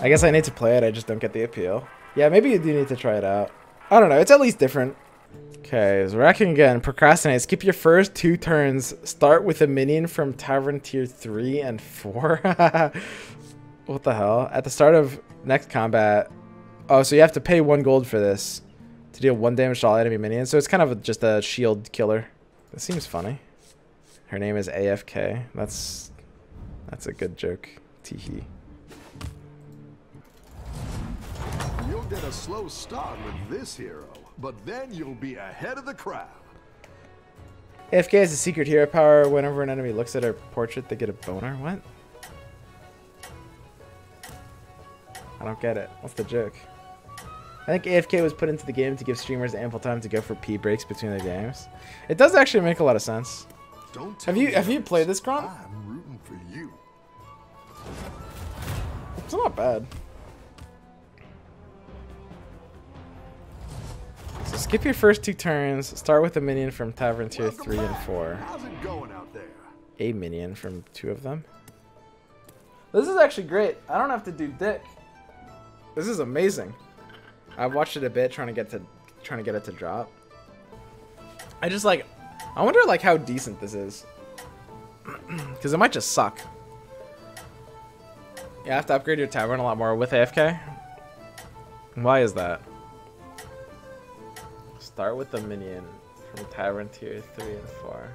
I guess I need to play it, I just don't get the appeal. Yeah, maybe you do need to try it out. I don't know, it's at least different. Okay, so racking again. Procrastinate. Skip your first 2 turns. Start with a minion from Tavern Tier 3 and 4. What the hell? At the start of next combat. Oh, so you have to pay 1 gold for this. To deal 1 damage to all enemy minions. So it's kind of just a shield killer. That seems funny. Her name is a.f.kay. That's a good joke. Teehee. You'll get a slow start with this hero, but then you'll be ahead of the crowd. a.f.kay has a secret hero power. Whenever an enemy looks at her portrait, they get a boner. What? I don't get it. What's the joke? I think a.f.kay was put into the game to give streamers ample time to go for pee breaks between their games. It does actually make a lot of sense. Have you played this, Kron? I'm rooting for you. It's not bad. So skip your first 2 turns. Start with a minion from Tavern Tier 3 and 4. How's it going out there? A minion from 2 of them. This is actually great. I don't have to do dick. This is amazing. I've watched it a bit, trying to get it to drop. I wonder like how decent this is, because it might just suck. You have to upgrade your tavern a lot more with a.f.kay. Why is that? Start with the minion from Tavern Tier 3 and 4.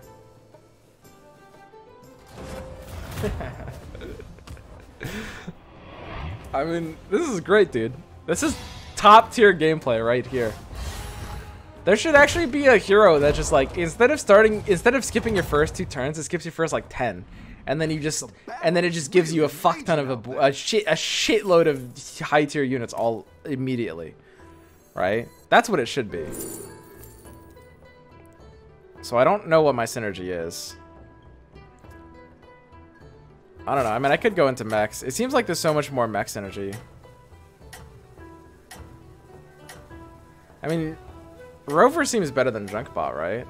I mean, this is great, dude. This is top tier gameplay right here. There should actually be a hero that just like instead of skipping your first 2 turns, it skips your first like 10, and then it just gives you a fuck ton of a shitload of high tier units all immediately, right? That's what it should be. So I don't know what my synergy is. I don't know. I mean, I could go into MECHS. It seems like there's so much more MECHS synergy. I mean, Rover seems better than Junkbot, right?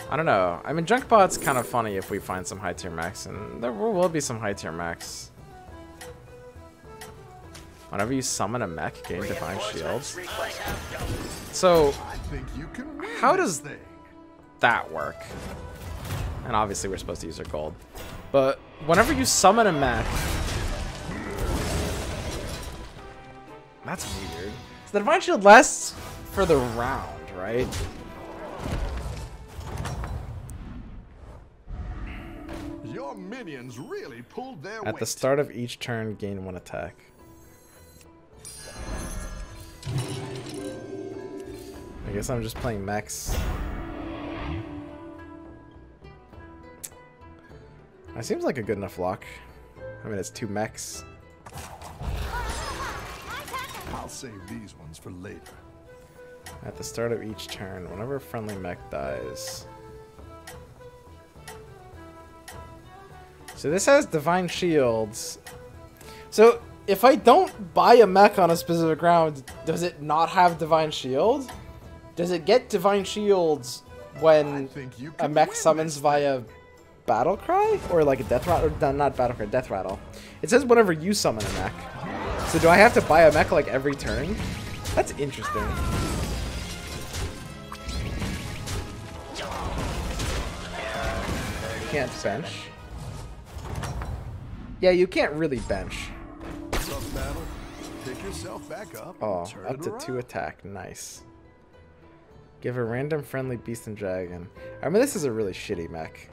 I don't know. I mean, Junkbot's kind of funny if we find some high tier MECHS, and there will be some high tier MECHS. Whenever you summon a mech, gain Divine Shields. So, how does that work? And obviously we're supposed to use our gold. But whenever you summon a mech... That's weird. So the Divine Shield lasts for the round, right? Your minions really pulled their weight. At the start of each turn, gain 1 attack. I guess I'm just playing MECHS. That seems like a good enough lock. I mean, it's 2 MECHS. I'll save these ones for later. At the start of each turn, whenever a friendly mech dies. So this has Divine Shields. So if I don't buy a mech on a specific round, does it not have Divine Shield? Does it get Divine Shields when a mech summons via Battle Cry? Or like a Death Rattle? Or not Battle Cry, Death Rattle. It says whenever you summon a mech. So do I have to buy a mech like every turn? That's interesting. Can't bench. Yeah, you can't really bench. Tough battle. Pick yourself back up. Oh, up to 2 attack. Nice. Give a random friendly beast and dragon. I mean, this is a really shitty mech.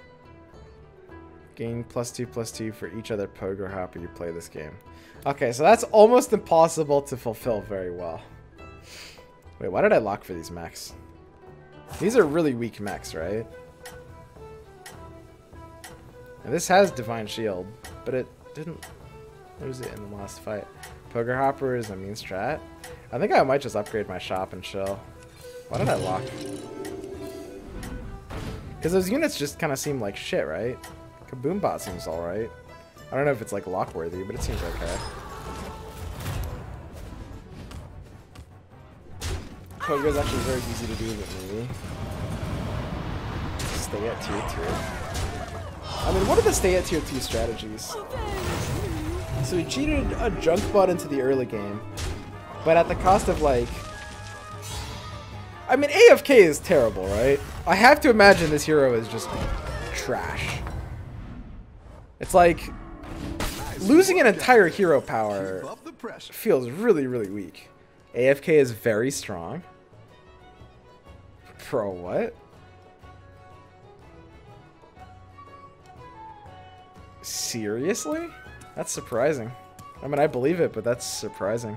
Gain +2/+2 for each other pogo hopper you play this game. Okay, so that's almost impossible to fulfill very well. Wait, why did I lock for these mechs? These are really weak mechs, right? And this has Divine Shield, but it didn't lose it in the last fight. Pogo hopper is a mean strat. I think I might just upgrade my shop and chill. Why did I lock? Because those units just kind of seem like shit, right? Kaboombot seems alright. I don't know if it's like lock worthy, but it seems okay. Pogo is actually very easy to do with me. Stay at tier 2. I mean, what are the stay at tier 2 strategies? So he cheated a junk bot into the early game, but at the cost of like... I mean, a.f.kay is terrible, right? I have to imagine this hero is just trash. It's like losing an entire hero power feels really, really weak. a.f.kay is very strong. Bro, what? Seriously? That's surprising. I mean, I believe it, but that's surprising.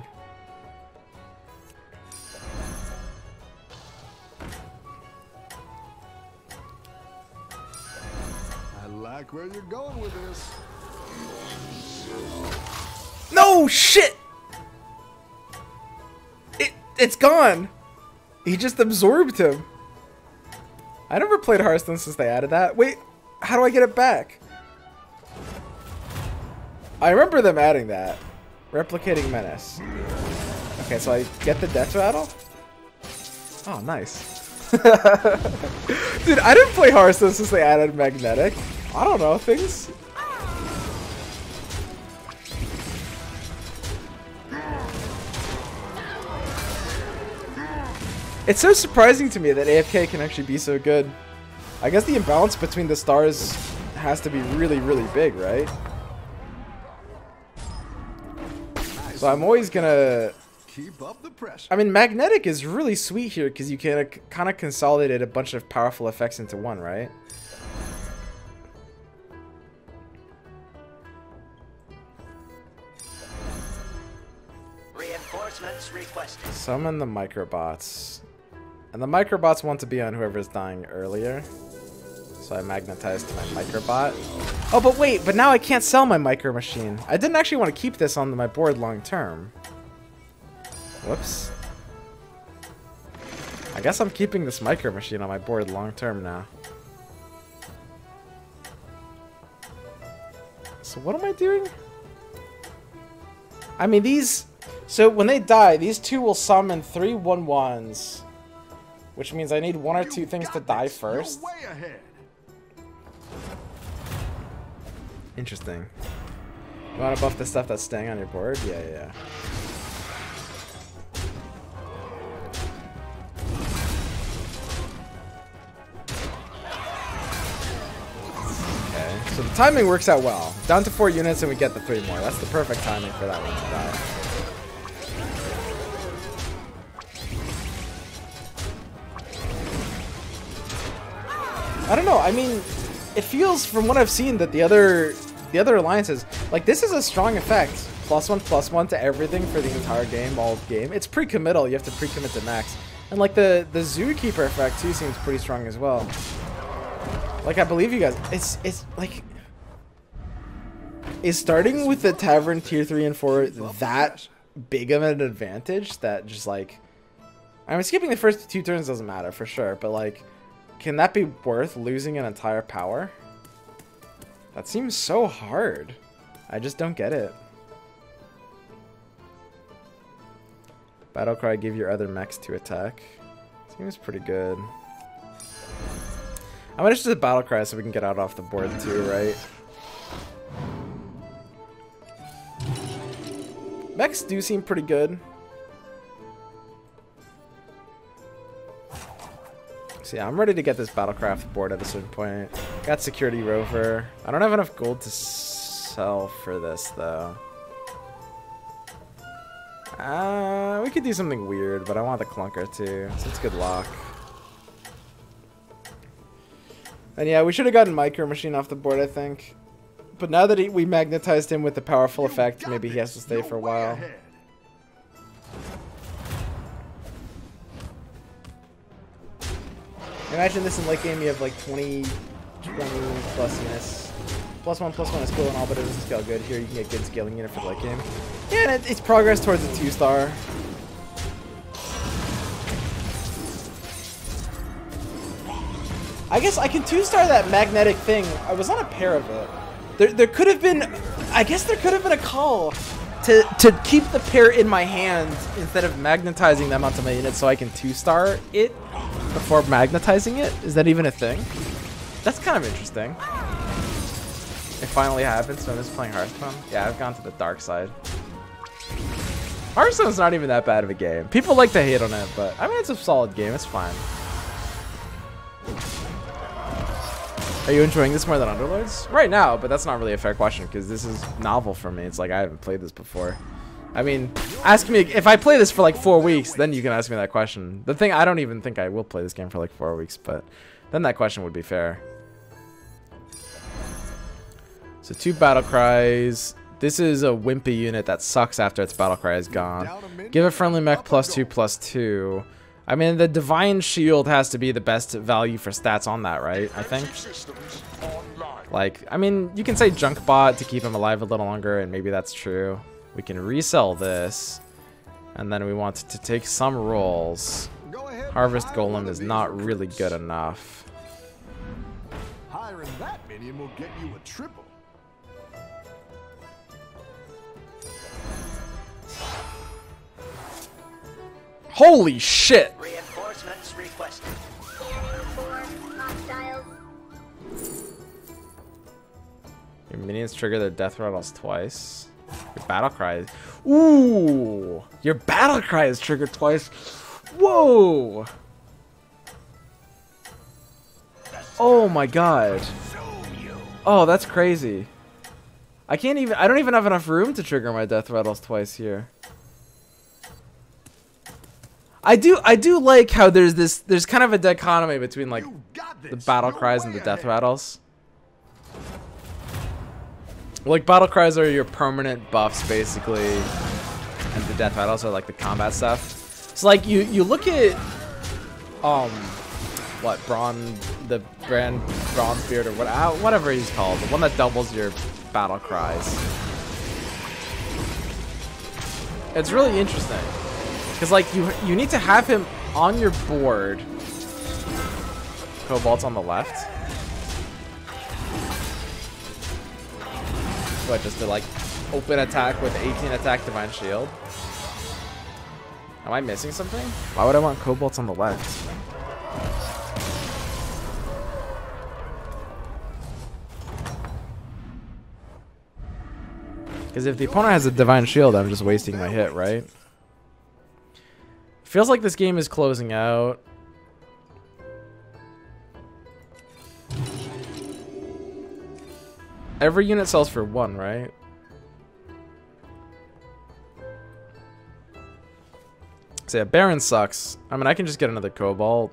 I like where you're going with this. No shit! It's gone! He just absorbed him. I never played Hearthstone since they added that. Wait, how do I get it back? I remember them adding that. Replicating Menace. Okay, so I get the death rattle? Oh, nice. Dude, I didn't play Hearthstone since they added magnetic. I don't know, things... It's so surprising to me that a.f.kay can actually be so good. I guess the imbalance between the stars has to be really, really big, right? So I'm always gonna... Keep up the pressure. I mean, magnetic is really sweet here because you can kind of consolidate a bunch of powerful effects into one, right? Reinforcements requested. Summon the microbots. And the microbots want to be on whoever's dying earlier. So I magnetized my microbot. Oh, but wait, but now I can't sell my micro machine. I didn't actually want to keep this on my board long term. Whoops. I guess I'm keeping this micro machine on my board long term now. So what am I doing? I mean, these... So when they die, these two will summon 3 1/1s. Which means I need 1 or 2 things to die first. You're way ahead. Interesting. You want to buff the stuff that's staying on your board? Yeah, yeah, yeah. Okay, so the timing works out well. Down to 4 units and we get the 3 more. That's the perfect timing for that one to die. I don't know, I mean, it feels from what I've seen that the other alliances, like this is a strong effect. +1/+1 to everything for the entire game, all game. It's pre-committal, you have to pre-commit to max. And like the Zookeeper effect too seems pretty strong as well. Like I believe you guys, it's like, is starting with the Tavern tier 3 and 4 that big of an advantage that just like, I mean skipping the first 2 turns doesn't matter for sure, but like, can that be worth losing an entire power? That seems so hard. I just don't get it. Battlecry, give your other mechs to attack. Seems pretty good. I'm gonna just do Battlecry so we can get out off the board too, right? Mechs do seem pretty good. So yeah, I'm ready to get this Battlecraft board at a certain point. Got Security Rover. I don't have enough gold to sell for this though. We could do something weird, but I want the Clunker too, so it's good luck. And yeah, we should have gotten Micro Machine off the board, I think. But now that we magnetized him with the powerful effect, maybe he has to stay for a while. Imagine this in late game, you have like 20 plus units. +1/+1 is cool and all, but it doesn't scale good. Here you can get good scaling unit for the late game. Yeah, and it's progress towards a 2-star. I guess I can 2-star that magnetic thing. I was on a pair of it. There could have been, I guess there could have been a call to keep the pair in my hand instead of magnetizing them onto my unit so I can 2-star it before magnetizing it. Is that even a thing? That's kind of interesting. It finally happened, so I'm just playing Hearthstone. Yeah, I've gone to the dark side. Hearthstone's not even that bad of a game. People like to hate on it, but I mean, it's a solid game. It's fine. Are you enjoying this more than Underlords? Right now, but that's not really a fair question because this is novel for me. It's like I haven't played this before. I mean, ask me if I play this for like 4 weeks, then you can ask me that question. The thing, I don't even think I will play this game for like 4 weeks, but then that question would be fair. So 2 battle cries. This is a wimpy unit that sucks after its battle cry is gone. Give a friendly mech +2/+2. I mean, the divine shield has to be the best value for stats on that, right? I think. Like, I mean, you can say junk bot to keep him alive a little longer, and maybe that's true. We can resell this, and then we want to take some rolls. Harvest Golem is not really good enough. Hiring that minion will get you a triple. Holy shit! Reinforcements requested. Your minions trigger their death rattles twice. Your battle cry. Ooh! Your battle cry is triggered twice. Whoa! Oh my god. Oh, that's crazy. I don't even have enough room to trigger my death rattles twice here. I do like how there's kind of a dichotomy between like the battle cries and the death rattles. Like battle cries are your permanent buffs basically, and the death rattles are like the combat stuff. So like you look at what the brand Bronzebeard or whatever he's called, the one that doubles your battle cries. It's really interesting. Because, like, you need to have him on your board. Cobalt's on the left. What, just to, like, open attack with 18 attack Divine Shield? Am I missing something? Why would I want Cobalt's on the left? Because if the opponent has a Divine Shield, I'm just wasting my hit, right? Feels like this game is closing out. Every unit sells for 1, right? So yeah, Baron sucks. I mean, I can just get another Cobalt.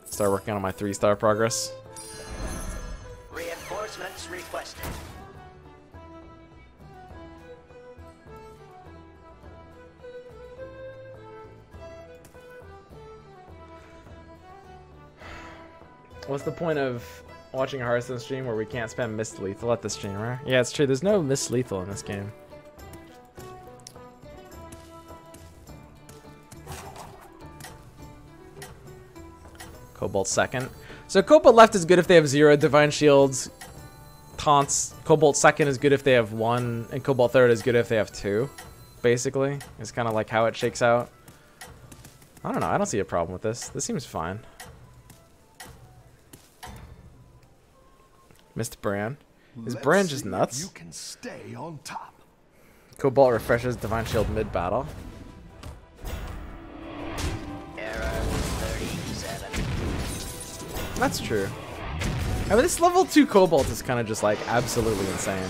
Start working on my 3-star progress. Reinforcements requested. What's the point of watching a Hearthstone stream where we can't spam Mist Lethal at the streamer? Yeah, it's true. There's no Mist Lethal in this game. Cobalt second. So Cobalt left is good if they have 0 Divine Shields. Taunts. Cobalt second is good if they have 1. And Cobalt third is good if they have 2. Basically. It's kind of like how it shakes out. I don't know. I don't see a problem with this. This seems fine. Missed Bran. Is Bran just nuts? You can stay on top. Cobalt refreshes Divine Shield mid-battle. Error 37. That's true. I mean, this level 2 Cobalt is kind of just like absolutely insane.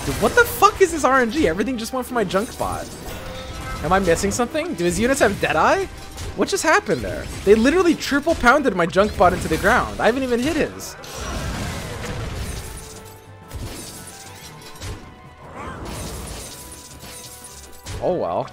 Dude, what the fuck is this RNG? Everything just went for my junk bot. Am I missing something? Do his units have Deadeye? What just happened there? They literally triple pounded my junk bot into the ground. I haven't even hit his. Oh well.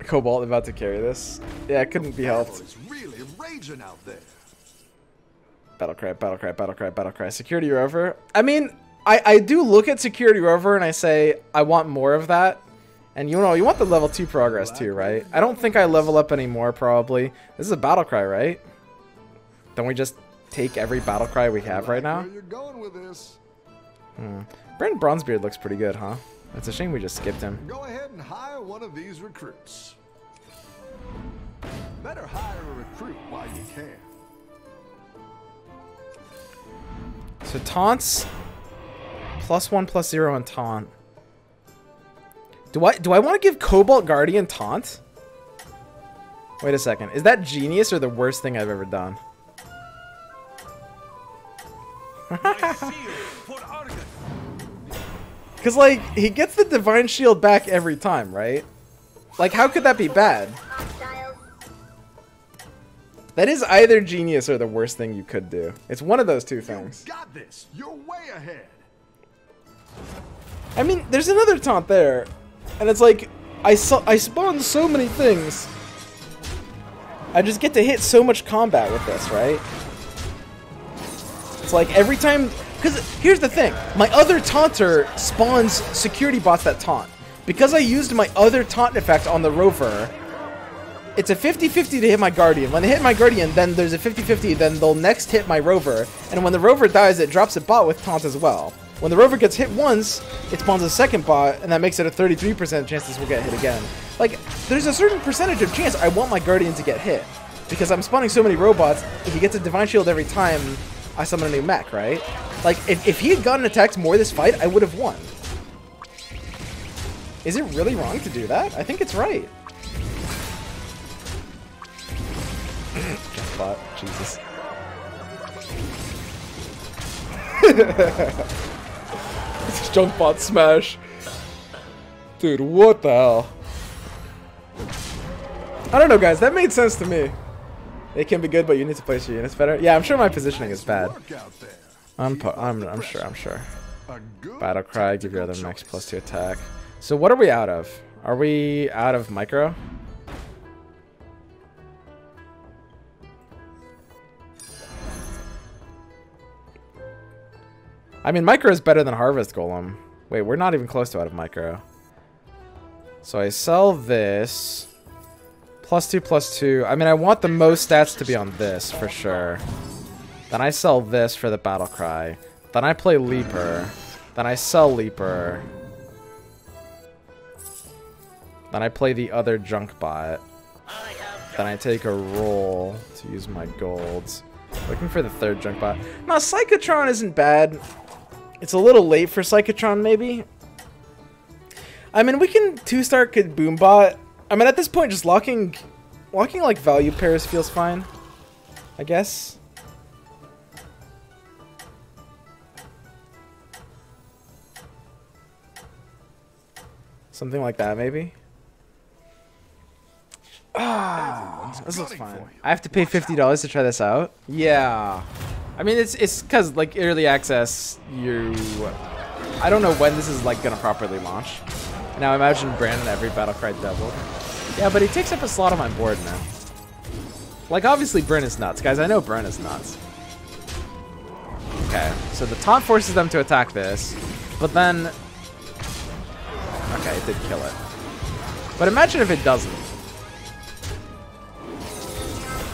Cobalt about to carry this. Yeah, it couldn't be helped. It's really raging out there. Battlecry, Battlecry, Battlecry, Battlecry. Security Rover. I mean, I do look at Security Rover and I say, I want more of that And you know, you want the level 2 progress too, right? I don't think I level up anymore, probably. This is a battle cry, right? Don't we just take every battle cry we have right now? Where you're going with this? Brent Bronzebeard looks pretty good, huh? It's a shame we just skipped him. Go ahead and hire one of these recruits. Better hire a recruit while you can. So taunts, +1/+0 on taunt. Do I want to give Cobalt Guardian taunt? Wait a second. Is that genius or the worst thing I've ever done? Because, like, he gets the Divine Shield back every time, right? Like, how could that be bad? That is either genius or the worst thing you could do. It's one of those two things. You got this. You're way ahead. I mean, there's another taunt there. And it's like, I spawn so many things. I just get to hit so much combat with this, right? It's like every time... Because here's the thing. My other taunter spawns security bots that taunt. Because I used my other taunt effect on the rover, it's a 50-50 to hit my Guardian. When they hit my Guardian, then there's a 50-50, then they'll next hit my rover. And when the rover dies, it drops a bot with taunt as well. When the rover gets hit once, it spawns a second bot, and that makes it a 33% chance this will get hit again. Like, there's a certain percentage of chance I want my Guardian to get hit. Because I'm spawning so many robots, if he gets a Divine Shield every time I summon a new mech, right? Like, if he had gotten attacked more this fight, I would have won. Is it really wrong to do that? I think it's right. Jump bot, Jesus. Junk bot smash. Dude, what the hell? I don't know, guys. That made sense to me. It can be good, but you need to place your units better. Yeah, I'm sure my positioning is bad. I'm sure. Battle cry, give your other mechs +2 attack. So what are we out of? Are we out of micro? I mean, micro is better than Harvest Golem. Wait, we're not even close to out of micro. So I sell this. +2/+2. I mean, I want the most stats to be on this, for sure. Then I sell this for the Battle Cry. Then I play Leaper. Then I sell Leaper. Then I play the other Junk Bot. Then I take a roll to use my golds. Looking for the third Junk Bot. No, Psychotron isn't bad. It's a little late for Psychotron, maybe. I mean, we can 2-star Kaboom Bot. I mean, at this point, just locking like value pairs feels fine, I guess. Something like that, maybe. Ah, this looks fine. I have to pay $50 to try this out. Yeah, I mean, it's because like early access. I don't know when this is like gonna properly launch. Now imagine Brandon every battle cry doubled. Yeah, but he takes up a slot on my board, man. Like, obviously Bryn is nuts. Guys, I know Bryn is nuts. Okay, so the taunt forces them to attack this, but then... Okay, it did kill it. But imagine if it doesn't.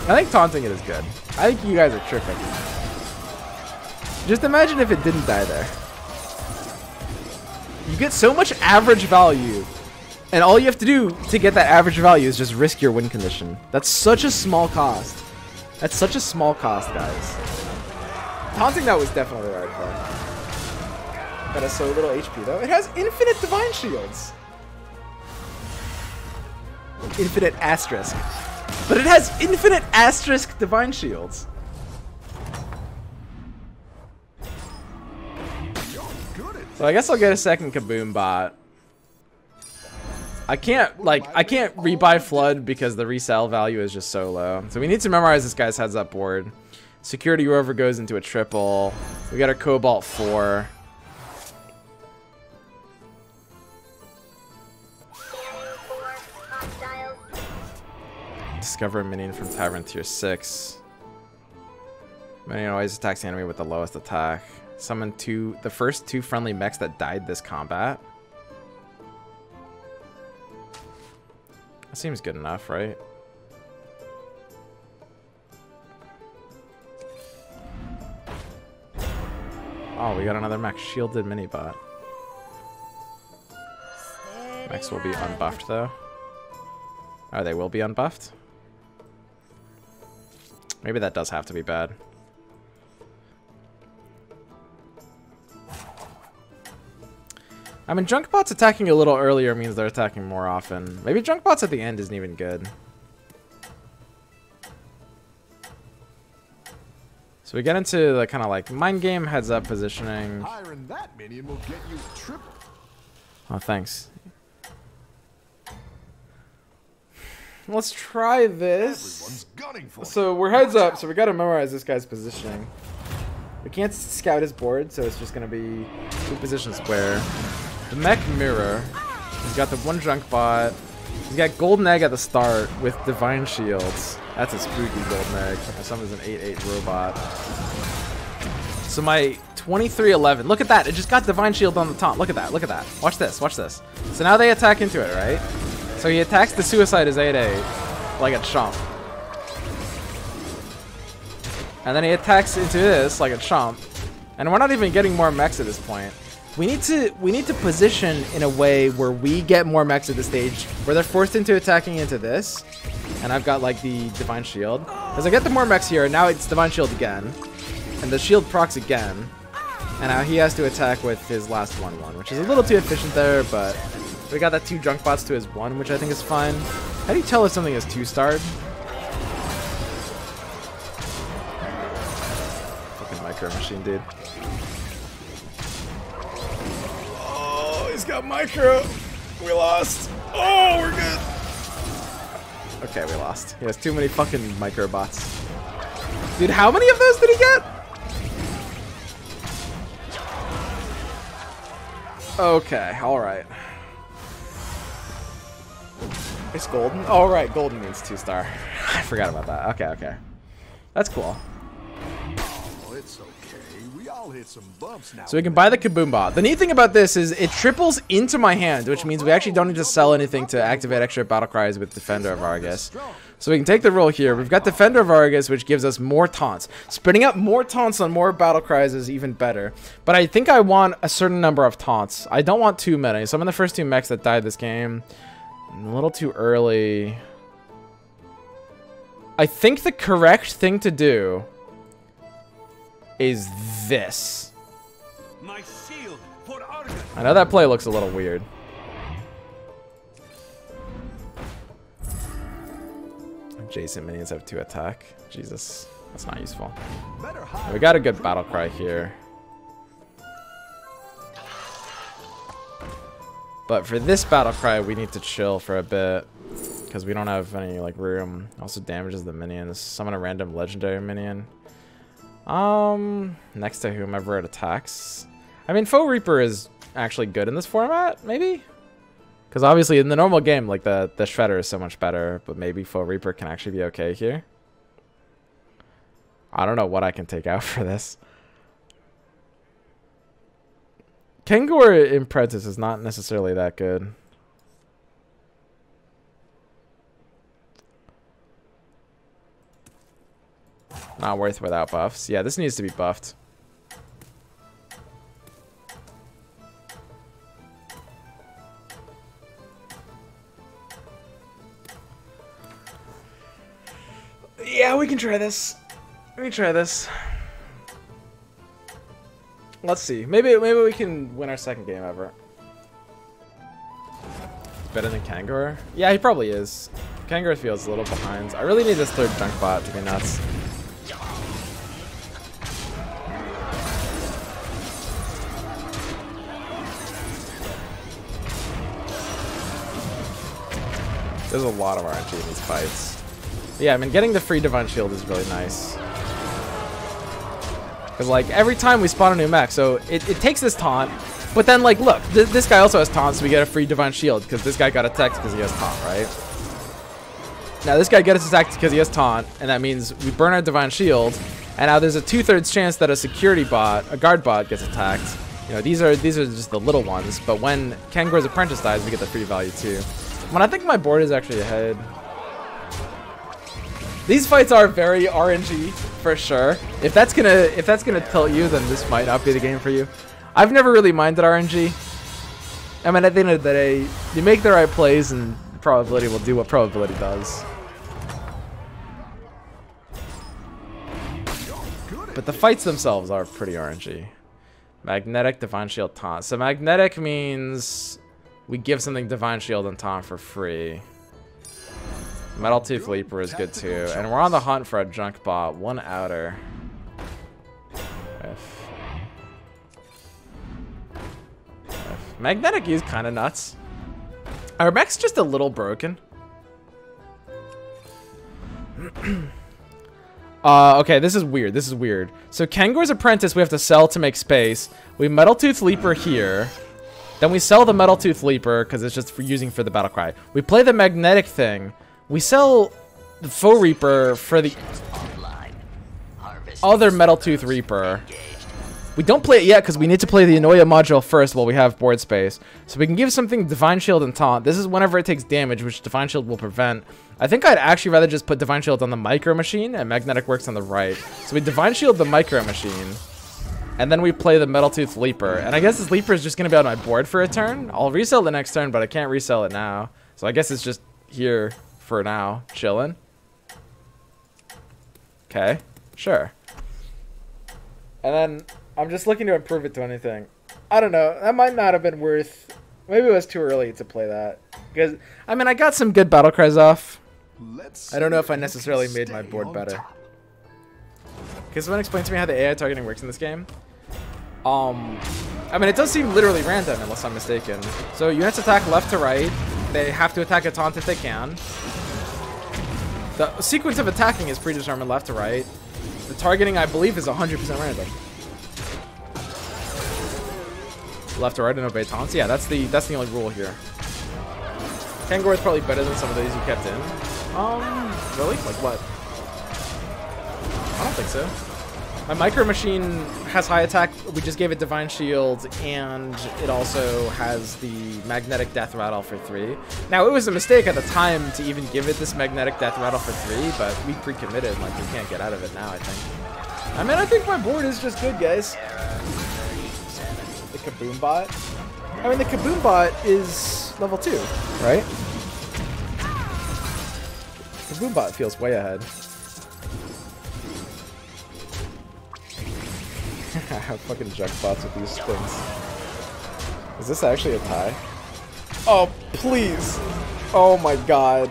I think taunting it is good. I think you guys are tripping. Just imagine if it didn't die there. You get so much average value, and all you have to do to get that average value is just risk your win condition. That's such a small cost. That's such a small cost, guys. Taunting that was definitely the right play. Got so little HP though. It has infinite Divine Shields. Infinite asterisk. But it has infinite asterisk Divine Shields. So I guess I'll get a second Kaboom Bot. I can't rebuy Flood because the resell value is just so low. So we need to memorize this guy's heads up board. Security Rover goes into a triple. We got our Cobalt 4. Discover a minion from Tavern Tier 6. Minion always attacks the enemy with the lowest attack. Summon the first 2 friendly mechs that died this combat. That seems good enough, right? Oh, we got another mech shielded mini bot. Mechs will be unbuffed though. Oh, they will be unbuffed? Maybe that does have to be bad. I mean, junk bots attacking a little earlier means they're attacking more often. Maybe junk bots at the end isn't even good. So we get into the kind of like mind game, heads up positioning. Hiring that minion will get you triple. Oh, thanks. Let's try this. Everyone's gunning for So we're heads up, so we gotta memorize this guy's positioning. We can't scout his board, so it's just gonna be 2 position square. The mech mirror. He's got the 1 junk bot. He's got golden egg at the start with divine shields. That's a spooky golden egg. For some is an 8/8 robot. So my 2311. Look at that. It just got divine shield on the top. Look at that. Look at that. Watch this. Watch this. So now they attack into it, right? So he attacks the suicide as 8/8 like a chump. And then he attacks into this like a chump. And we're not even getting more mechs at this point. We need to position in a way where we get more mechs at this stage, where they're forced into attacking into this. And I've got like the divine shield. As I get the more mechs here, now it's divine shield again. And the shield procs again. And now he has to attack with his last 1/1, which is a little too efficient there, but we got that 2 junk bots to his 1, which I think is fine. How do you tell if something is 2-starred? Fucking micro machine, dude. Oh, he's got micro. We lost. Oh, we're good. Okay, we lost. He has too many fucking micro bots. Dude, how many of those did he get? Okay, alright. It's golden? Oh, right, golden means 2-star. I forgot about that. Okay, okay. That's cool. Oh, it's okay. We all hit some bumps now. So we can buy the Kaboom bot. The neat thing about this is it triples into my hand, which means we actually don't need to sell anything to activate extra battle cries with Defender of Argus. So we can take the roll here. We've got Defender of Argus, which gives us more taunts. Spreading out more taunts on more battle cries is even better. But I think I want a certain number of taunts. I don't want too many. So I'm in the first 2 mechs that died this game. A little too early. I think the correct thing to do is this. My shield for Argus. I know that play looks a little weird. Adjacent minions have 2 attack. Jesus, that's not useful. We got a good battle cry here. But for this battle cry, we need to chill for a bit because we don't have any like room. Also damages the minions. Summon a random legendary minion. Next to whomever it attacks. I mean, Foe Reaper is actually good in this format, maybe? Because obviously in the normal game, like the Shredder is so much better, but maybe Foe Reaper can actually be okay here. I don't know what I can take out for this. Kangor in Prentice is not necessarily that good. Not worth without buffs. Yeah, this needs to be buffed. Yeah, we can try this. We can try this. Let's see. Maybe we can win our 2nd game ever. Better than Kangor? Yeah, he probably is. Kangor feels a little behind. I really need this 3rd junk bot to be nuts. There's a lot of RNG in these fights. Yeah, I mean, getting the free Divine Shield is really nice. Because, like, every time we spawn a new mech, so it takes this taunt, but then, like, look, this guy also has taunt, so we get a free Divine Shield, because this guy got attacked because he has taunt, right? Now, this guy gets attacked because he has taunt, and that means we burn our Divine Shield, and now there's a 2/3 chance that a security bot, a guard bot, gets attacked. You know, these are just the little ones, but when Kangor's Apprentice dies, we get the free value too. I think my board is actually ahead. These fights are very RNG for sure. If that's gonna tilt you, then this might not be the game for you. I've never really minded RNG. I mean, at the end of the day, you make the right plays and probability will do what probability does. But the fights themselves are pretty RNG. Magnetic, Divine Shield, Taunt. So magnetic means we give something Divine Shield and Taunt for free. Metal Tooth Leaper is good too. And we're on the hunt for a junk bot. One outer. Magnetic is kind of nuts. Our mech's just a little broken. Okay, this is weird. This is weird. So Kangor's Apprentice we have to sell to make space. We Metal Tooth Leaper here. Then we sell the Metal Tooth Leaper because it's just for using for the battle cry. We play the magnetic thing. We sell the Faux Reaper for the other Metal Tooth Reaper. We don't play it yet because we need to play the Inoya module first while we have board space. So we can give something Divine Shield and Taunt. This is whenever it takes damage, which Divine Shield will prevent. I think I'd actually rather just put Divine Shield on the Micro Machine and Magnetic works on the right. So we Divine Shield the Micro Machine. And then we play the Metal Tooth Leaper. And I guess this Leaper is just going to be on my board for a turn. I'll resell the next turn, but I can't resell it now. So I guess it's just here for now, chilling. Okay, sure. And then I'm just looking to improve it to anything. I don't know. That might not have been worth... Maybe it was too early to play that. Because, I mean, I got some good battle cries off. I don't know if I necessarily made my board better. Can someone explain to me how the AI targeting works in this game? I mean, it does seem literally random, unless I'm mistaken. So units attack left to right. They have to attack a taunt if they can. The sequence of attacking is predetermined left to right. The targeting, I believe, is 100% random. Left to right and obey taunts. Yeah, that's the only rule here. Kangor is probably better than some of these you kept in. Really? Like what? I don't think so. My Micro Machine has high attack. We just gave it Divine Shield, and it also has the Magnetic Death Rattle for 3. Now, it was a mistake at the time to even give it this Magnetic Death Rattle for 3, but we pre-committed. Like, we can't get out of it now, I think. I mean, I think my board is just good, guys. The Kaboom Bot. I mean, the Kaboom Bot is level 2, right? Kaboom Bot feels way ahead. I have fucking junk bots with these things. Is this actually a tie? Oh, please! Oh my god.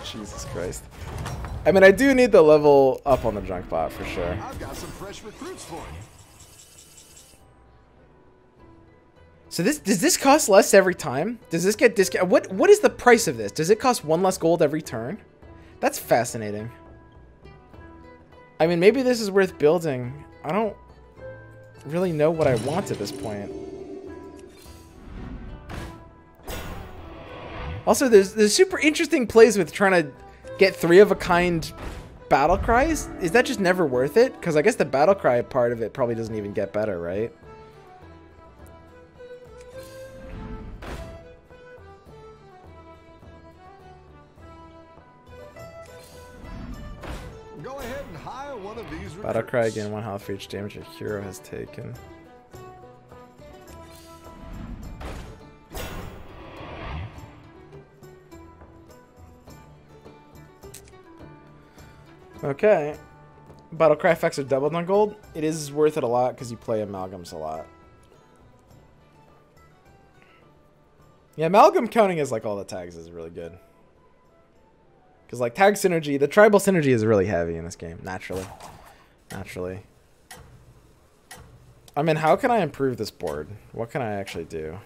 Jesus Christ. I mean, I do need the level up on the junk bot for sure. I've got some fresh recruits for you. So does this cost less every time? Does this get discount? What is the price of this? Does it cost 1 less gold every turn? That's fascinating. I mean, maybe this is worth building. I don't really know what I want at this point. Also, there's super interesting plays with trying to get 3-of-a-kind battle cries. Is that just never worth it? Because I guess the battle cry part of it probably doesn't even get better, right? Go ahead and hire one of these Battle cry recruits. again, 1 health for each damage a hero has taken. Okay. Battle cry effects are doubled on gold. It is worth it a lot because you play amalgams a lot. Yeah, amalgam counting as like all the tags is really good. Because like tag synergy, the tribal synergy is really heavy in this game, naturally. Naturally. I mean, how can I improve this board? What can I actually do?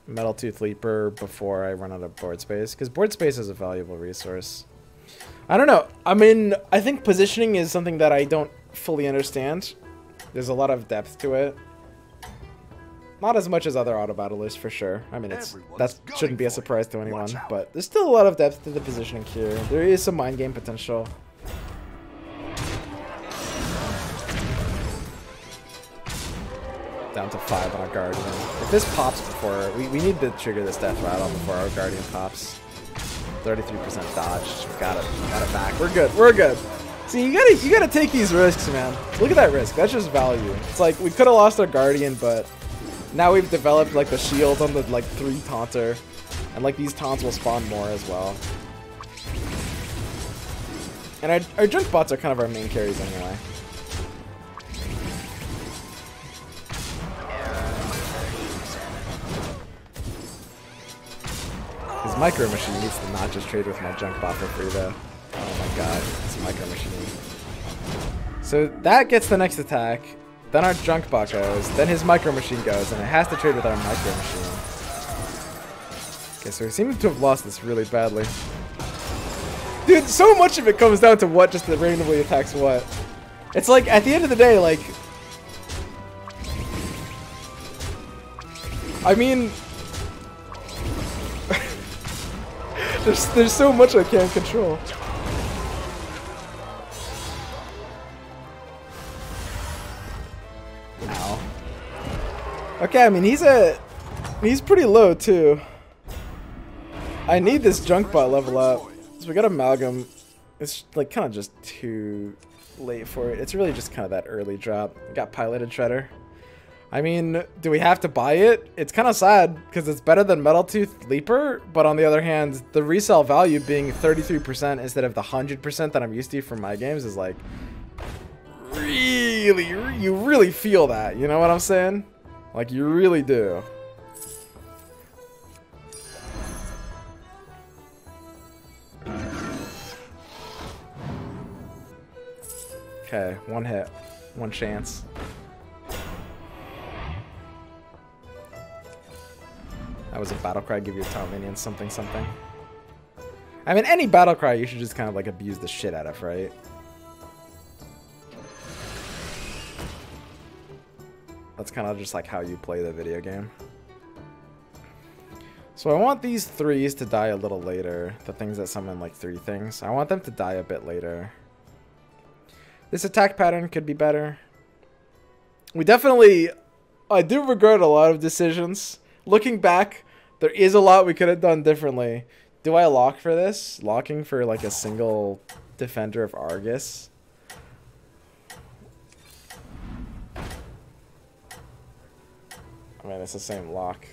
Metal Tooth Leaper before I run out of board space? Because board space is a valuable resource. I don't know. I mean, I think positioning is something that I don't fully understand. There's a lot of depth to it. Not as much as other auto battlers, for sure. I mean, that shouldn't be a surprise to anyone, but there's still a lot of depth to the positioning here. There is some mind game potential. down to 5 on our Guardian. If this pops before, we need to trigger this death rattle before our Guardian pops. 33% dodge. Got it back. We're good. We're good. See, you gotta take these risks, man. Look at that risk. That's just value. It's like we could have lost our Guardian, but now we've developed like the shield on the like 3 taunter, and like these taunts will spawn more as well. And our junk bots are kind of our main carries anyway. His micro machine needs to not just trade with my junk bot for free though. Oh my god, it's a micro machine. So that gets the next attack, then our junk bot goes, then his micro machine goes, and it has to trade with our micro machine. Okay, so we seem to have lost this really badly. Dude, so much of it comes down to what just randomly attacks what. It's like, at the end of the day, like... I mean... there's so much I can't control. Ow. Okay, I mean, he's pretty low, too. I need this junk bot level up. So we got Amalgam. It's like kind of just too late for it. It's really just kind of that early drop. We got Piloted Shredder. I mean, do we have to buy it? It's kind of sad because it's better than Metal Tooth Leaper, but on the other hand, the resale value being 33% instead of the 100% that I'm used to from my games is like really, you really feel that. You know what I'm saying? Like you really do. Okay, one hit, one chance. That was a battle cry, give your top minion something something. I mean, any battle cry you should just kind of like abuse the shit out of, right? That's kind of just like how you play the video game. So I want these 3s to die a little later. The things that summon like 3 things. I want them to die a bit later. This attack pattern could be better. We definitely... I do regret a lot of decisions. Looking back, there is a lot we could have done differently. Do I lock for this? Locking for like a single Defender of Argus? I mean, it's the same lock.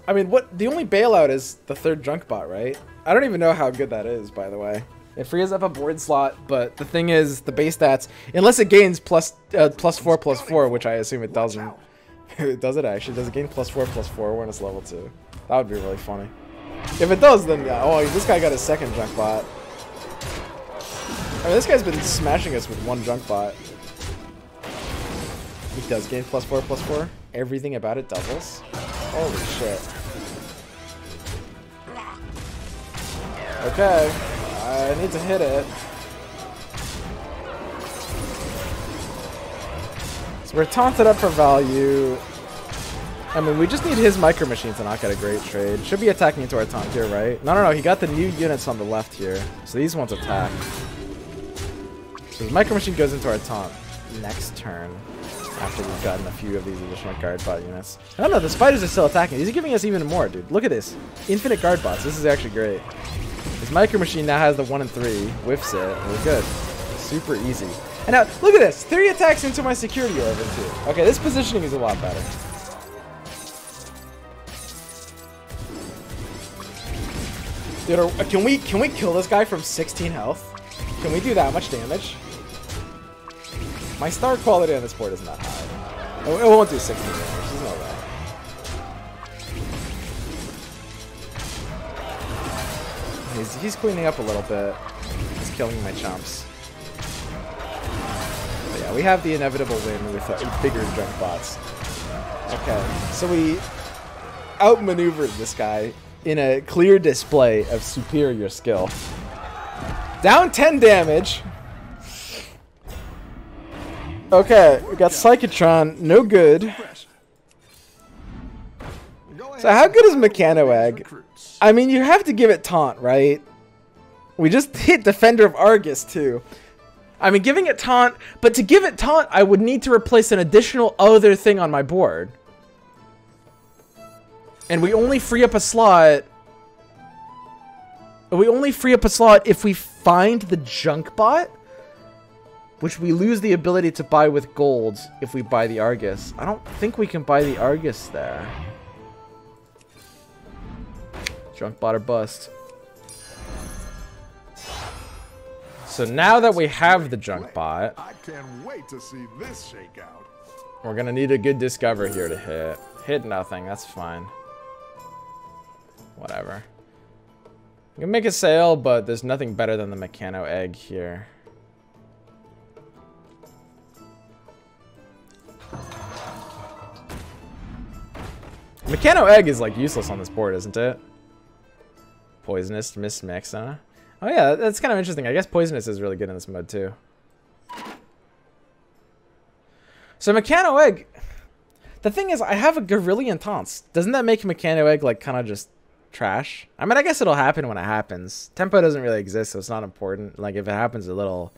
I mean, what? The only bailout is the 3rd junk bot, right? I don't even know how good that is, by the way. It frees up a board slot, but the thing is, the base stats, unless it gains +4/+4, which I assume it doesn't. Does it actually? Does it gain +4/+4 when it's level 2? That would be really funny. If it does, then yeah. Oh, this guy got his 2nd junk bot. I mean, this guy's been smashing us with 1 junk bot. He does gain +4/+4. Everything about it doubles. Holy shit. Okay. I need to hit it. So we're taunted up for value. I mean, we just need his micro machine to not get a great trade. Should be attacking into our taunt here, right? No, he got the new units on the left here. So these ones attack. So his micro machine goes into our taunt next turn. After we've gotten a few of these additional guard bot units. I don't know, the spiders are still attacking. These are giving us even more, dude. Look at this. Infinite guard bots. This is actually great. His micro machine now has the 1 and 3. Whiffs it. We're good. Super easy. And now, look at this. 3 attacks into my security orb too. Okay, this positioning is a lot better. Dude, can we kill this guy from 16 health? Can we do that much damage? My star quality on this board isn't that high. It won't do 16 damage. There's no way. He's cleaning up a little bit. He's killing my chumps. But yeah, we have the inevitable win with bigger junk bots. Okay, so we outmaneuvered this guy in a clear display of superior skill. Down 10 damage. Okay, we got Psychotron, no good. So how good is Mechanoegg? I mean, you have to give it taunt, right? We just hit Defender of Argus too. I mean, giving it taunt, but to give it taunt, I would need to replace an additional other thing on my board. And we only free up a slot. We only free up a slot if we find the junk bot, which we lose the ability to buy with gold if we buy the Argus. I don't think we can buy the Argus there. Junk bot or bust. So now that we have the junk bot, I can't wait to see this shake out. we're gonna need a good discover here to hit. Hit nothing, that's fine. Whatever. We can make a sale, but there's nothing better than the Mechano egg here. Mechano egg is like useless on this board, isn't it? Poisonous, mix, huh? Oh yeah, that's kind of interesting. I guess Poisonous is really good in this mode too. So Mechano egg. The thing is, I have a Gorillion taunts. Doesn't that make Mechano egg like kind of just trash? I mean, I guess it'll happen when it happens. Tempo doesn't really exist, so it's not important. Like if it happens a little,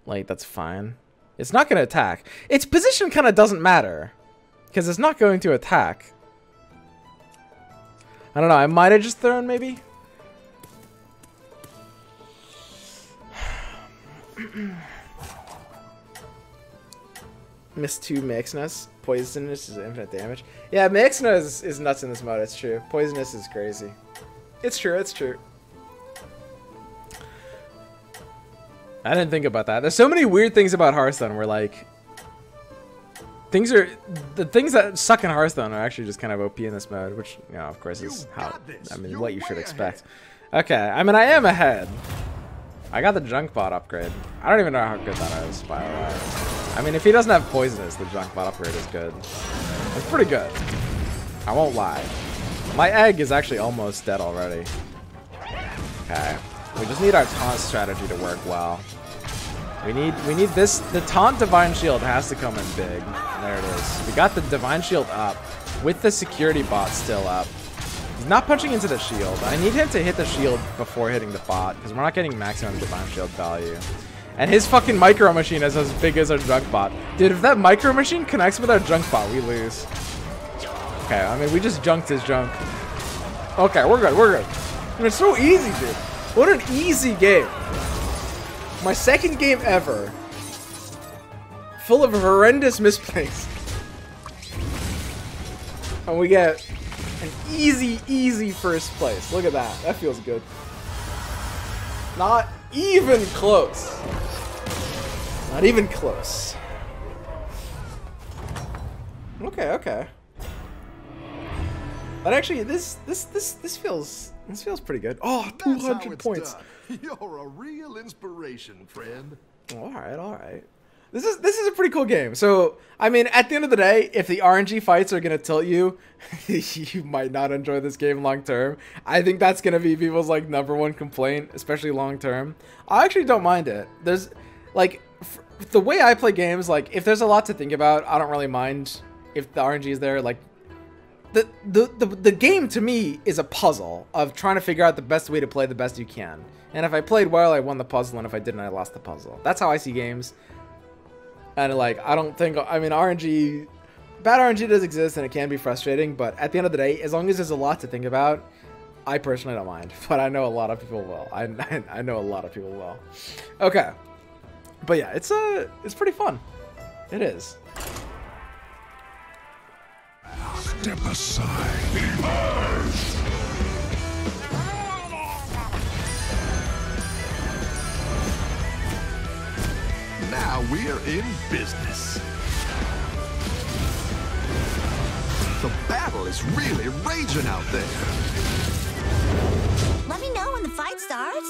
like that's fine. It's not going to attack. Its position kind of doesn't matter because it's not going to attack. I don't know. I might have just thrown maybe. Miss 2 Mixness. Poisonous is infinite damage. Yeah, Mixness is nuts in this mode. It's true. Poisonous is crazy. It's true. It's true. I didn't think about that. There's so many weird things about Hearthstone where like the things that suck in Hearthstone are actually just kind of OP in this mode, which, you know, of course is how, I mean, what you should expect. Okay, I mean, I am ahead. I got the junk bot upgrade. I don't even know how good that is, by the way. I mean, if he doesn't have Poisonous, the junk bot upgrade is good. It's pretty good. I won't lie. My egg is actually almost dead already. Okay. We just need our taunt strategy to work well. We need this. The taunt Divine Shield has to come in big. There it is. We got the Divine Shield up with the security bot still up. He's not punching into the shield. I need him to hit the shield before hitting the bot because we're not getting maximum Divine Shield value. And his fucking Micro Machine is as big as our junk bot. Dude, if that Micro Machine connects with our junk bot, we lose. Okay, I mean, we just junked his junk. Okay, we're good, we're good. And it's so easy, dude. What an easy game. My second game ever. Full of horrendous misplays. And we get an easy first place. Look at that. That feels good. Not even close. Not even close. Okay, okay. But actually, this feels pretty good. Oh, 200 points. Done. You're a real inspiration, friend. All right. This is a pretty cool game. So, I mean, at the end of the day, if the RNG fights are gonna tilt you, you might not enjoy this game long term. I think that's gonna be people's like #1 complaint, especially long term. I actually don't mind it. There's like the way I play games, like if there's a lot to think about, I don't really mind if the RNG is there. Like the game to me is a puzzle of trying to figure out the best way to play the best you can. And if I played well, I won the puzzle, and if I didn't, I lost the puzzle. That's how I see games. And like, I don't think, I mean, bad RNG does exist and it can be frustrating, but at the end of the day, as long as there's a lot to think about, I personally don't mind, but I know a lot of people will. I know a lot of people will. Okay. But yeah, it's pretty fun. It is. Step aside. Be purged. Now we're in business. The battle is really raging out there. Let me know when the fight starts.